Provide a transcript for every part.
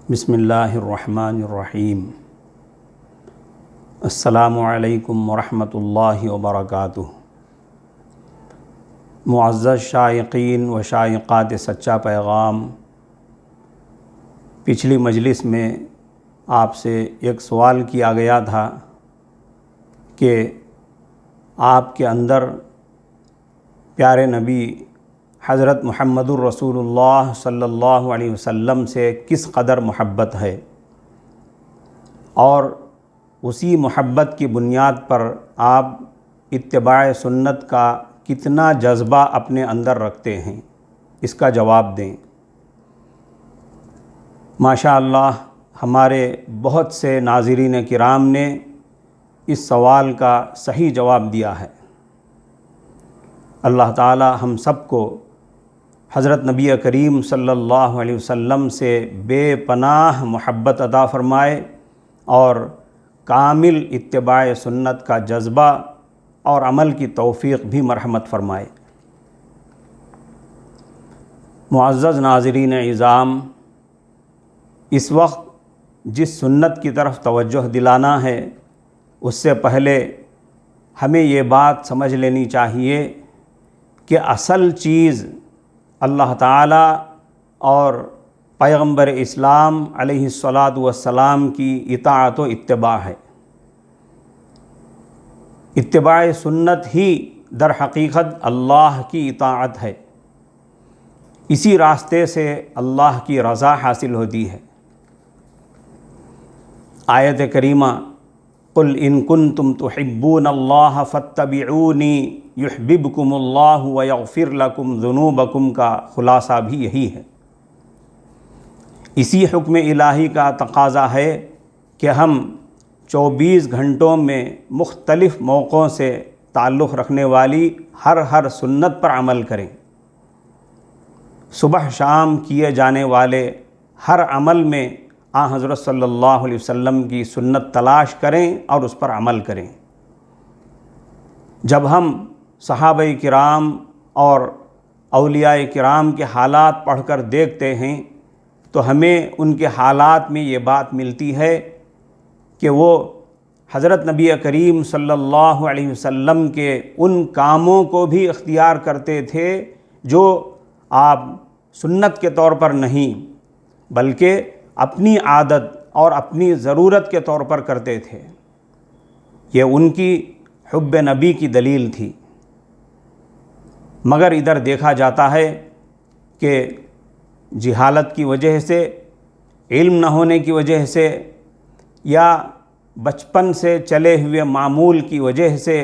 بسم اللہ الرحمن الرحیم۔ السلام علیکم ورحمۃ اللہ وبرکاتہ۔ معزز شائقین و شائقات سچا پیغام، پچھلی مجلس میں آپ سے ایک سوال کیا گیا تھا کہ آپ کے اندر پیارے نبی حضرت محمد الرسول اللہ صلی اللہ علیہ وسلم سے کس قدر محبت ہے، اور اسی محبت کی بنیاد پر آپ اتباع سنت کا کتنا جذبہ اپنے اندر رکھتے ہیں، اس کا جواب دیں۔ ماشاء اللہ ہمارے بہت سے ناظرین کرام نے اس سوال کا صحیح جواب دیا ہے۔ اللہ تعالی ہم سب کو حضرت نبی کریم صلی اللہ علیہ وسلم سے بے پناہ محبت عطا فرمائے اور کامل اتباع سنت کا جذبہ اور عمل کی توفیق بھی مرحمت فرمائے۔ معزز ناظرین اعظام، اس وقت جس سنت کی طرف توجہ دلانا ہے، اس سے پہلے ہمیں یہ بات سمجھ لینی چاہیے کہ اصل چیز اللہ تعالیٰ اور پیغمبر اسلام علیہ الصلاۃ والسلام کی اطاعت و اتباع ہے۔ اتباع سنت ہی در حقیقت اللہ کی اطاعت ہے، اسی راستے سے اللہ کی رضا حاصل ہوتی ہے۔ آیت کریمہ قل ان کنتم تحبون اللہ فاتبعونی یحببکم اللہ ویغفر لکم ذنوبکم کا خلاصہ بھی یہی ہے۔ اسی حکم الہی کا تقاضا ہے کہ ہم 24 گھنٹوں میں مختلف موقعوں سے تعلق رکھنے والی ہر سنت پر عمل کریں، صبح شام کیے جانے والے ہر عمل میں حضرت صلی اللہ علیہ وسلم کی سنت تلاش کریں اور اس پر عمل کریں۔ جب ہم صحابہ کرام اور اولیاء کرام کے حالات پڑھ کر دیکھتے ہیں تو ہمیں ان کے حالات میں یہ بات ملتی ہے کہ وہ حضرت نبی کریم صلی اللہ علیہ وسلم کے ان کاموں کو بھی اختیار کرتے تھے جو آپ سنت کے طور پر نہیں بلکہ اپنی عادت اور اپنی ضرورت کے طور پر کرتے تھے۔ یہ ان کی حب نبی کی دلیل تھی۔ مگر ادھر دیکھا جاتا ہے کہ جہالت کی وجہ سے، علم نہ ہونے کی وجہ سے، یا بچپن سے چلے ہوئے معمول کی وجہ سے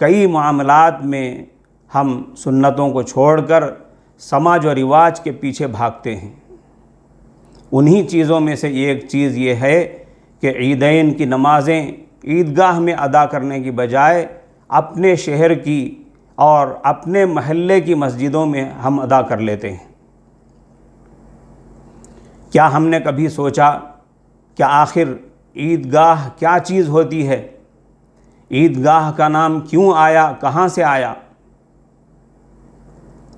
کئی معاملات میں ہم سنتوں کو چھوڑ کر سماج و رواج کے پیچھے بھاگتے ہیں۔ انہی چیزوں میں سے ایک چیز یہ ہے کہ عیدین کی نمازیں عیدگاہ میں ادا کرنے کی بجائے اپنے شہر کی اور اپنے محلے کی مسجدوں میں ہم ادا کر لیتے ہیں۔ کیا ہم نے کبھی سوچا کہ آخر عیدگاہ کیا چیز ہوتی ہے؟ عیدگاہ کا نام کیوں آیا، کہاں سے آیا؟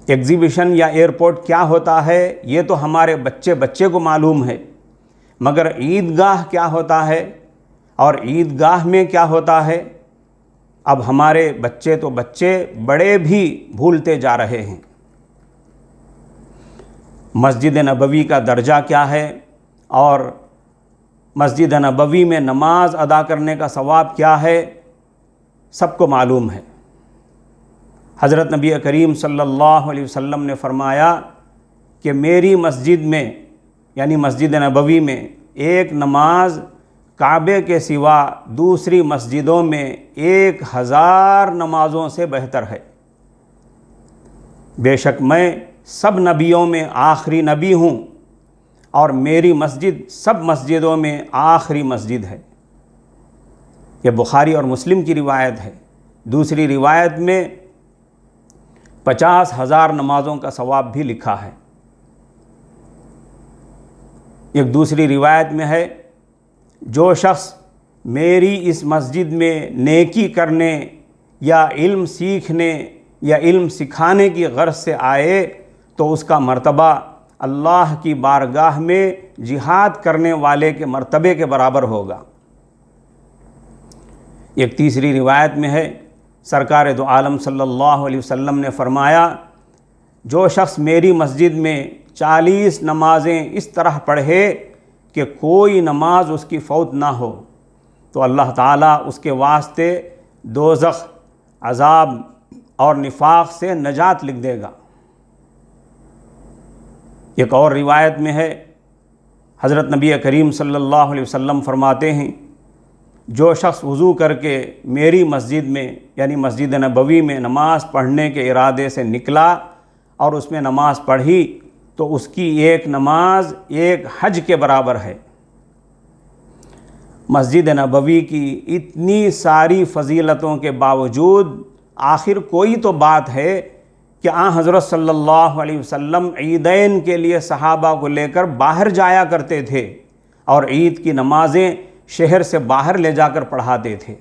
ایگزیبیشن یا ایئرپورٹ کیا ہوتا ہے یہ تو ہمارے بچے کو معلوم ہے، مگر عیدگاہ کیا ہوتا ہے اور عیدگاہ میں کیا ہوتا ہے، اب ہمارے بچے بڑے بھی بھولتے جا رہے ہیں۔ مسجد نبوی کا درجہ کیا ہے اور مسجد نبوی میں نماز ادا کرنے کا ثواب کیا ہے، سب کو معلوم ہے۔ حضرت نبی کریم صلی اللہ علیہ وسلم نے فرمایا کہ میری مسجد میں یعنی مسجد نبوی میں ایک نماز کعبے کے سوا دوسری مسجدوں میں 1000 نمازوں سے بہتر ہے۔ بے شک میں سب نبیوں میں آخری نبی ہوں اور میری مسجد سب مسجدوں میں آخری مسجد ہے۔ یہ بخاری اور مسلم کی روایت ہے۔ دوسری روایت میں 50,000 نمازوں کا ثواب بھی لکھا ہے۔ ایک دوسری روایت میں ہے، جو شخص میری اس مسجد میں نیکی کرنے یا علم سیکھنے یا علم سکھانے کی غرض سے آئے تو اس کا مرتبہ اللہ کی بارگاہ میں جہاد کرنے والے کے مرتبے کے برابر ہوگا۔ ایک تیسری روایت میں ہے، سرکار دو عالم صلی اللہ علیہ وسلم نے فرمایا، جو شخص میری مسجد میں 40 نمازیں اس طرح پڑھے کہ کوئی نماز اس کی فوت نہ ہو، تو اللہ تعالیٰ اس کے واسطے دوزخ، عذاب اور نفاق سے نجات لکھ دے گا۔ ایک اور روایت میں ہے، حضرت نبی کریم صلی اللہ علیہ وسلم فرماتے ہیں، جو شخص وضو کر کے میری مسجد میں یعنی مسجد نبوی میں نماز پڑھنے کے ارادے سے نکلا اور اس میں نماز پڑھی تو اس کی ایک نماز ایک حج کے برابر ہے۔ مسجد نبوی کی اتنی ساری فضیلتوں کے باوجود آخر کوئی تو بات ہے کہ حضرت صلی اللہ علیہ وسلم عیدین کے لیے صحابہ کو لے کر باہر جایا کرتے تھے اور عید کی نمازیں شہر سے باہر لے جا کر پڑھاتے تھے۔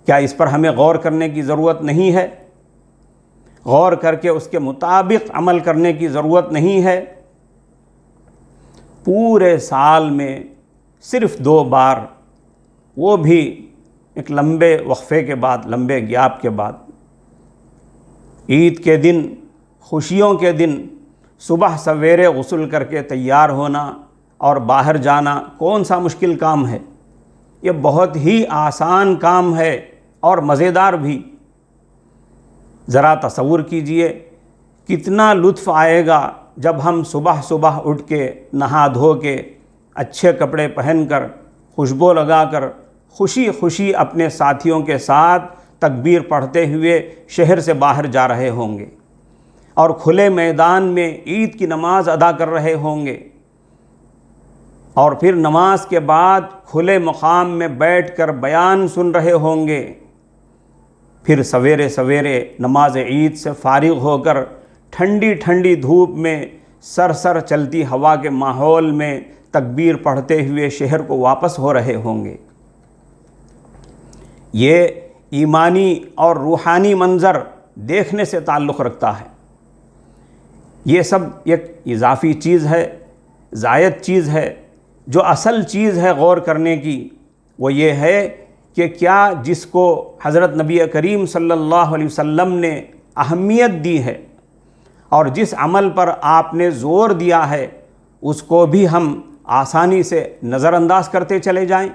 کیا اس پر ہمیں غور کرنے کی ضرورت نہیں ہے؟ غور کر کے اس کے مطابق عمل کرنے کی ضرورت نہیں ہے؟ پورے سال میں صرف 2 بار، وہ بھی ایک لمبے وقفے کے بعد، لمبے گیپ کے بعد، عید کے دن، خوشیوں کے دن صبح سویرے غسل کر کے تیار ہونا اور باہر جانا کون سا مشکل کام ہے؟ یہ بہت ہی آسان کام ہے اور مزیدار بھی۔ ذرا تصور کیجئے کتنا لطف آئے گا جب ہم صبح صبح اٹھ کے نہا دھو کے اچھے کپڑے پہن کر خوشبو لگا کر خوشی خوشی اپنے ساتھیوں کے ساتھ تکبیر پڑھتے ہوئے شہر سے باہر جا رہے ہوں گے اور کھلے میدان میں عید کی نماز ادا کر رہے ہوں گے، اور پھر نماز کے بعد کھلے مقام میں بیٹھ کر بیان سن رہے ہوں گے، پھر سویرے سویرے نماز عید سے فارغ ہو کر ٹھنڈی ٹھنڈی دھوپ میں سر چلتی ہوا کے ماحول میں تکبیر پڑھتے ہوئے شہر کو واپس ہو رہے ہوں گے۔ یہ ایمانی اور روحانی منظر دیکھنے سے تعلق رکھتا ہے۔ یہ سب ایک اضافی چیز ہے، زائد چیز ہے۔ جو اصل چیز ہے غور کرنے کی وہ یہ ہے کہ کیا جس کو حضرت نبی کریم صلی اللہ علیہ وسلم نے اہمیت دی ہے اور جس عمل پر آپ نے زور دیا ہے اس کو بھی ہم آسانی سے نظر انداز کرتے چلے جائیں؟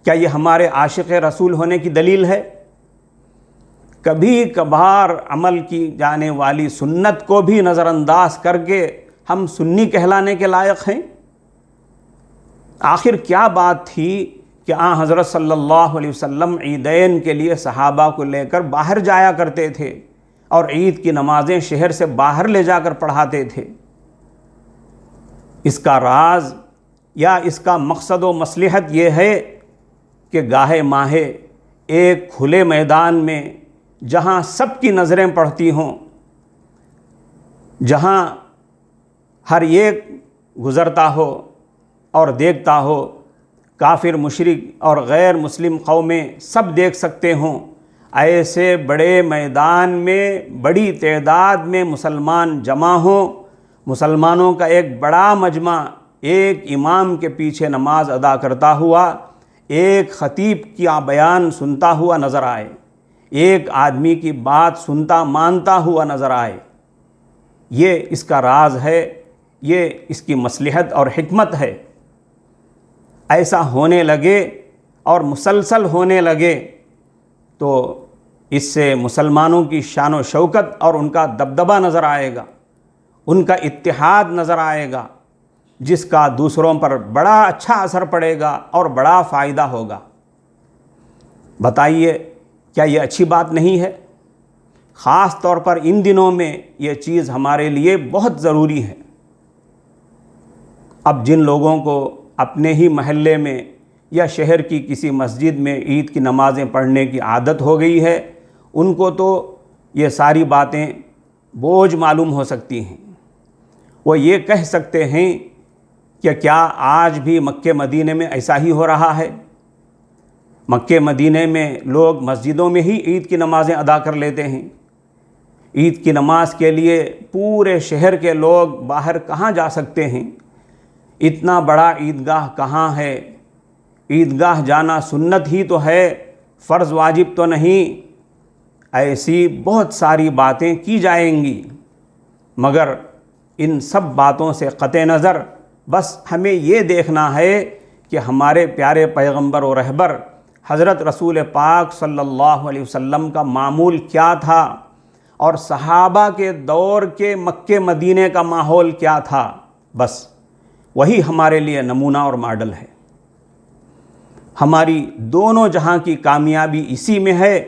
کیا یہ ہمارے عاشق رسول ہونے کی دلیل ہے؟ کبھی کبھار عمل کی جانے والی سنت کو بھی نظر انداز کر کے ہم سنی کہلانے کے لائق ہیں؟ آخر کیا بات تھی کہ حضرت صلی اللہ علیہ وسلم عیدین کے لیے صحابہ کو لے کر باہر جایا کرتے تھے اور عید کی نمازیں شہر سے باہر لے جا کر پڑھاتے تھے؟ اس کا راز یا اس کا مقصد و مصلحت یہ ہے کہ گاہے ماہے ایک کھلے میدان میں جہاں سب کی نظریں پڑتی ہوں، جہاں ہر ایک گزرتا ہو اور دیکھتا ہو، کافر مشرک اور غیر مسلم قومیں سب دیکھ سکتے ہوں، ایسے بڑے میدان میں بڑی تعداد میں مسلمان جمع ہوں، مسلمانوں کا ایک بڑا مجمع ایک امام کے پیچھے نماز ادا کرتا ہوا، ایک خطیب کا بیان سنتا ہوا نظر آئے، ایک آدمی کی بات سنتا مانتا ہوا نظر آئے۔ یہ اس کا راز ہے، یہ اس کی مصلحت اور حکمت ہے۔ ایسا ہونے لگے اور مسلسل ہونے لگے تو اس سے مسلمانوں کی شان و شوکت اور ان کا دبدبہ نظر آئے گا، ان کا اتحاد نظر آئے گا، جس کا دوسروں پر بڑا اچھا اثر پڑے گا اور بڑا فائدہ ہوگا۔ بتائیے کیا یہ اچھی بات نہیں ہے؟ خاص طور پر ان دنوں میں یہ چیز ہمارے لیے بہت ضروری ہے۔ اب جن لوگوں کو اپنے ہی محلے میں یا شہر کی کسی مسجد میں عید کی نمازیں پڑھنے کی عادت ہو گئی ہے، ان کو تو یہ ساری باتیں بوجھ معلوم ہو سکتی ہیں۔ وہ یہ کہہ سکتے ہیں کہ کیا آج بھی مکہ مدینے میں ایسا ہی ہو رہا ہے؟ مکہ مدینے میں لوگ مسجدوں میں ہی عید کی نمازیں ادا کر لیتے ہیں، عید کی نماز کے لیے پورے شہر کے لوگ باہر کہاں جا سکتے ہیں؟ اتنا بڑا عیدگاہ کہاں ہے؟ عیدگاہ جانا سنت ہی تو ہے، فرض واجب تو نہیں۔ ایسی بہت ساری باتیں کی جائیں گی، مگر ان سب باتوں سے قطع نظر بس ہمیں یہ دیکھنا ہے کہ ہمارے پیارے پیغمبر و رہبر حضرت رسول پاک صلی اللہ علیہ وسلم کا معمول کیا تھا، اور صحابہ کے دور کے مکے مدینے کا ماحول کیا تھا، بس وہی ہمارے لیے نمونہ اور ماڈل ہے۔ ہماری دونوں جہاں کی کامیابی اسی میں ہے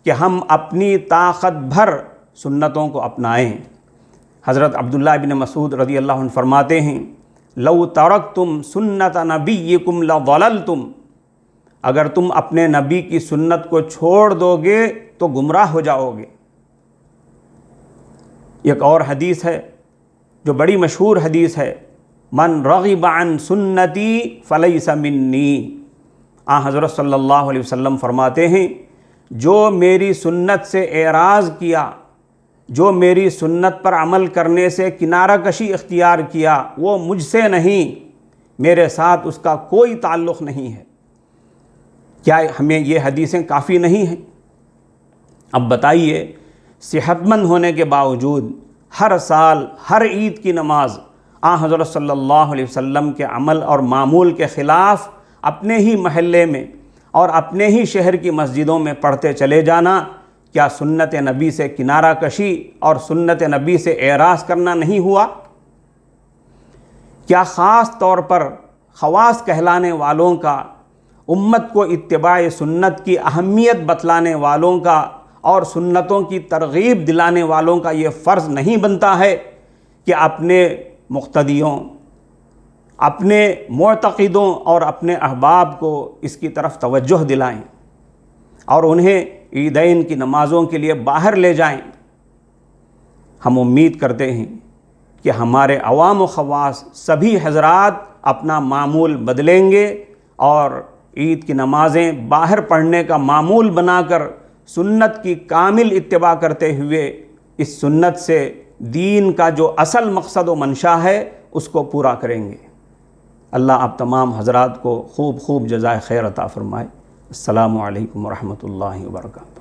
کہ ہم اپنی طاقت بھر سنتوں کو اپنائیں۔ حضرت عبداللہ بن مسعود رضی اللہ عنہ فرماتے ہیں، لو ترکتم سنت نبیکم لضللتم، اگر تم اپنے نبی کی سنت کو چھوڑ دو گے تو گمراہ ہو جاؤ گے۔ ایک اور حدیث ہے جو بڑی مشہور حدیث ہے، من رغب عن سنتی فلیس منی۔ حضرت صلی اللہ علیہ وسلم فرماتے ہیں، جو میری سنت سے اعراض کیا، جو میری سنت پر عمل کرنے سے کنارہ کشی اختیار کیا، وہ مجھ سے نہیں، میرے ساتھ اس کا کوئی تعلق نہیں ہے۔ کیا ہمیں یہ حدیثیں کافی نہیں ہیں؟ اب بتائیے، صحت مند ہونے کے باوجود ہر سال ہر عید کی نماز حضرت صلی اللہ علیہ وسلم کے عمل اور معمول کے خلاف اپنے ہی محلے میں اور اپنے ہی شہر کی مسجدوں میں پڑھتے چلے جانا، کیا سنت نبی سے کنارہ کشی اور سنت نبی سے اعراض کرنا نہیں ہوا؟ کیا خاص طور پر خواص کہلانے والوں کا، امت کو اتباع سنت کی اہمیت بتلانے والوں کا اور سنتوں کی ترغیب دلانے والوں کا یہ فرض نہیں بنتا ہے کہ اپنے مقتدیوں، اپنے معتقدوں اور اپنے احباب کو اس کی طرف توجہ دلائیں اور انہیں عیدین کی نمازوں کے لیے باہر لے جائیں؟ ہم امید کرتے ہیں کہ ہمارے عوام و خواص سبھی حضرات اپنا معمول بدلیں گے اور عید کی نمازیں باہر پڑھنے کا معمول بنا کر سنت کی کامل اتباع کرتے ہوئے اس سنت سے دین کا جو اصل مقصد و منشا ہے اس کو پورا کریں گے۔ اللہ آپ تمام حضرات کو خوب خوب جزائے خیر عطا فرمائے۔ السلام علیکم ورحمۃ اللہ وبرکاتہ۔